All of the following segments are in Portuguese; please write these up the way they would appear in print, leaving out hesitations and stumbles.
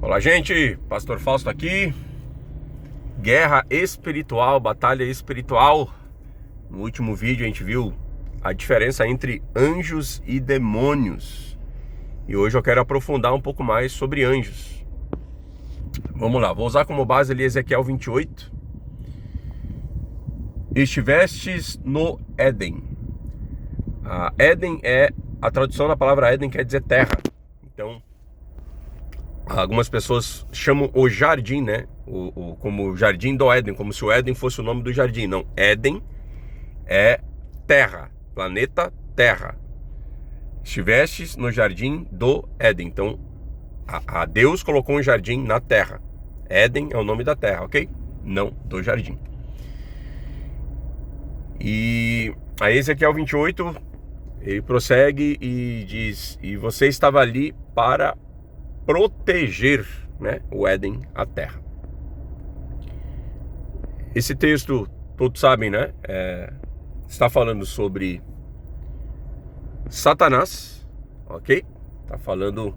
Olá, gente, Pastor Fausto aqui. Guerra espiritual, batalha espiritual. No último vídeo a gente viu a diferença entre anjos e demônios. E hoje eu quero aprofundar um pouco mais sobre anjos. Vamos lá, vou usar como base ali Ezequiel 28. Estivestes no Éden. Éden a tradução da palavra Éden quer dizer terra. Então, algumas pessoas chamam o jardim, né? Como Jardim do Éden, como se o Éden fosse o nome do jardim. Não, Éden é terra, planeta Terra. Estivestes no jardim do Éden. Então, a Deus colocou um jardim na terra. Éden é o nome da terra, ok? Não do jardim. E a Ezequiel 28, ele prossegue e diz: e você estava ali para proteger, né, o Éden, a terra. Esse texto, todos sabem, né, está falando sobre Satanás, ok? Está falando,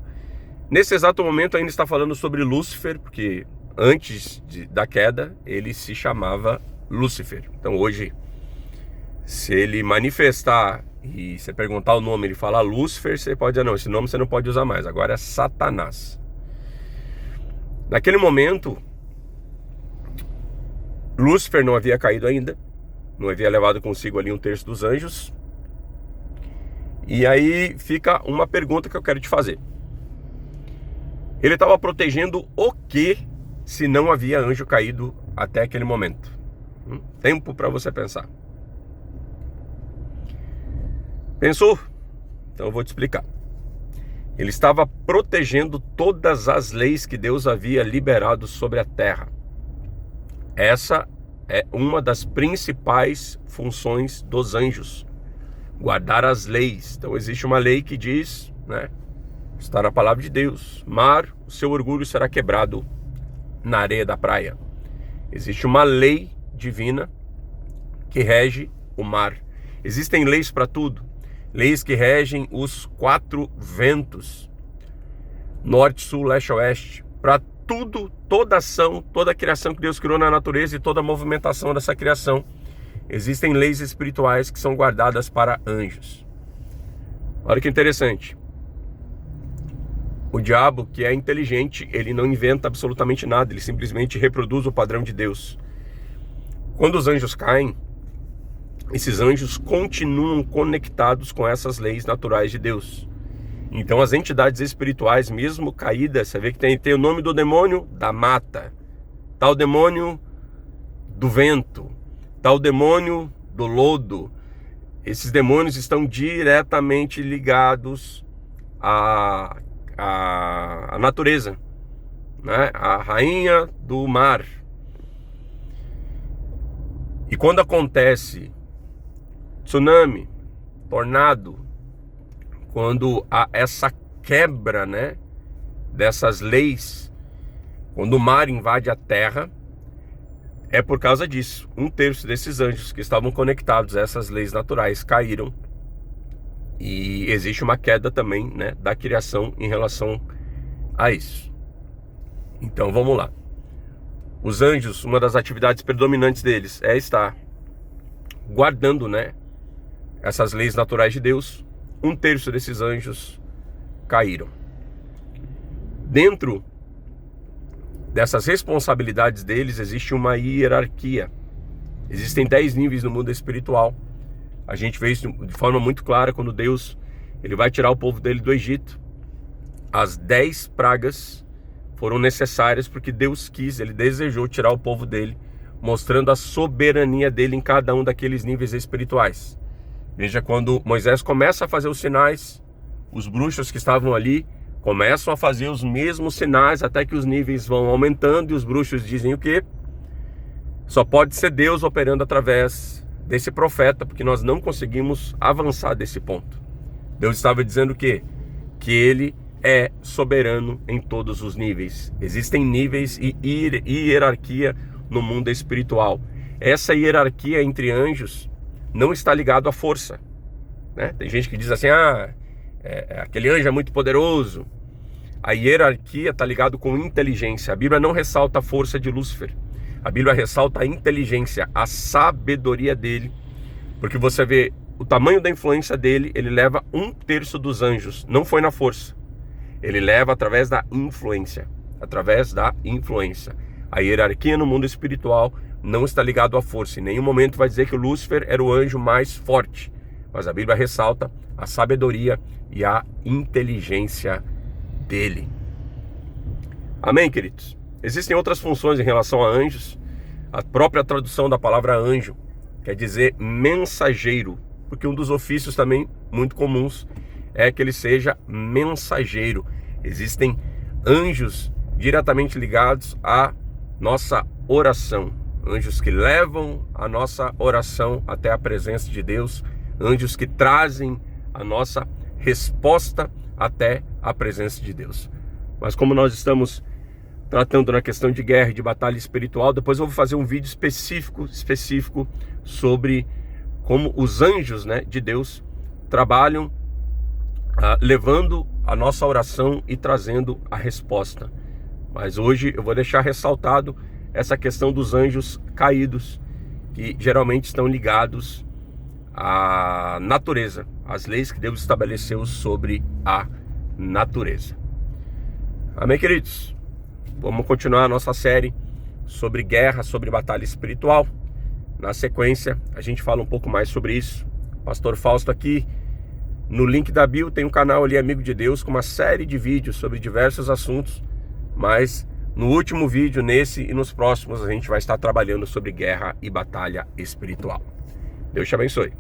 nesse exato momento ainda está falando sobre Lúcifer, porque antes da queda ele se chamava Lúcifer. Então hoje, se ele manifestar e você perguntar o nome, ele fala Lúcifer, você pode dizer, não, esse nome você não pode usar mais, agora é Satanás. Naquele momento, Lúcifer não havia caído ainda, não havia levado consigo ali 1/3 dos anjos. E aí fica uma pergunta que eu quero te fazer. Ele estava protegendo o que se não havia anjo caído até aquele momento? Tempo para você pensar. Pensou? Então eu vou te explicar. Ele estava protegendo todas as leis que Deus havia liberado sobre a terra. Essa é uma das principais funções dos anjos. Guardar as leis. Então existe uma lei que diz, né, está na palavra de Deus: mar, o seu orgulho será quebrado na areia da praia. Existe uma lei divina que rege o mar. Existem leis para tudo. Leis que regem os 4 ventos, norte, sul, leste, oeste, para tudo, toda ação, toda a criação que Deus criou na natureza e toda a movimentação dessa criação. Existem leis espirituais que são guardadas para anjos. Olha que interessante. O diabo, que é inteligente, ele não inventa absolutamente nada, ele simplesmente reproduz o padrão de Deus. Quando os anjos caem, esses anjos continuam conectados com essas leis naturais de Deus. Então as entidades espirituais, mesmo caídas, você vê que tem o nome do demônio da mata, tal demônio do vento, tal demônio do lodo. Esses demônios estão diretamente ligados à natureza, né? A rainha do mar. E quando acontece tsunami, tornado, quando há essa quebra, né, dessas leis, quando o mar invade a terra, é por causa disso. 1/3 desses anjos que estavam conectados a essas leis naturais caíram. E existe uma queda também, né, da criação em relação a isso. Então vamos lá. Os anjos, uma das atividades predominantes deles é estar guardando, né, essas leis naturais de Deus. 1/3 desses anjos caíram. Dentro dessas responsabilidades deles existe uma hierarquia. Existem 10 níveis no mundo espiritual. A gente vê isso de forma muito clara quando Deus ele vai tirar o povo dele do Egito. As 10 pragas foram necessárias porque Deus quis, ele desejou tirar o povo dele, mostrando a soberania dele em cada um daqueles níveis espirituais. Veja, quando Moisés começa a fazer os sinais, os bruxos que estavam ali começam a fazer os mesmos sinais até que os níveis vão aumentando e os bruxos dizem o quê? Só pode ser Deus operando através desse profeta, porque nós não conseguimos avançar desse ponto. Deus estava dizendo o quê? Que ele é soberano em todos os níveis. Existem níveis e hierarquia no mundo espiritual. Essa hierarquia entre anjos não está ligado à força, né? Tem gente que diz assim, aquele anjo é muito poderoso. A hierarquia está ligado com inteligência. A Bíblia não ressalta a força de Lúcifer. A Bíblia ressalta a inteligência, a sabedoria dele. Porque você vê o tamanho da influência dele, ele leva 1/3 dos anjos. Não foi na força. Ele leva através da influência. Através da influência. A hierarquia no mundo espiritual não está ligado à força. Em nenhum momento vai dizer que o Lúcifer era o anjo mais forte. Mas a Bíblia ressalta a sabedoria e a inteligência dele. Amém, queridos? Existem outras funções em relação a anjos. A própria tradução da palavra anjo quer dizer mensageiro, porque um dos ofícios também muito comuns é que ele seja mensageiro. Existem anjos diretamente ligados à nossa oração, anjos que levam a nossa oração até a presença de Deus, anjos que trazem a nossa resposta até a presença de Deus. Mas como nós estamos tratando na questão de guerra e de batalha espiritual, depois eu vou fazer um vídeo específico sobre como os anjos, de Deus trabalham levando a nossa oração e trazendo a resposta. Mas hoje eu vou deixar ressaltado essa questão dos anjos caídos, que geralmente estão ligados à natureza, às leis que Deus estabeleceu sobre a natureza. Amém, queridos? Vamos continuar a nossa série sobre guerra, sobre batalha espiritual. Na sequência, a gente fala um pouco mais sobre isso. Pastor Fausto aqui. No link da bio tem um canal ali, Amigo de Deus, com uma série de vídeos sobre diversos assuntos. Mas no último vídeo, nesse e nos próximos, a gente vai estar trabalhando sobre guerra e batalha espiritual. Deus te abençoe.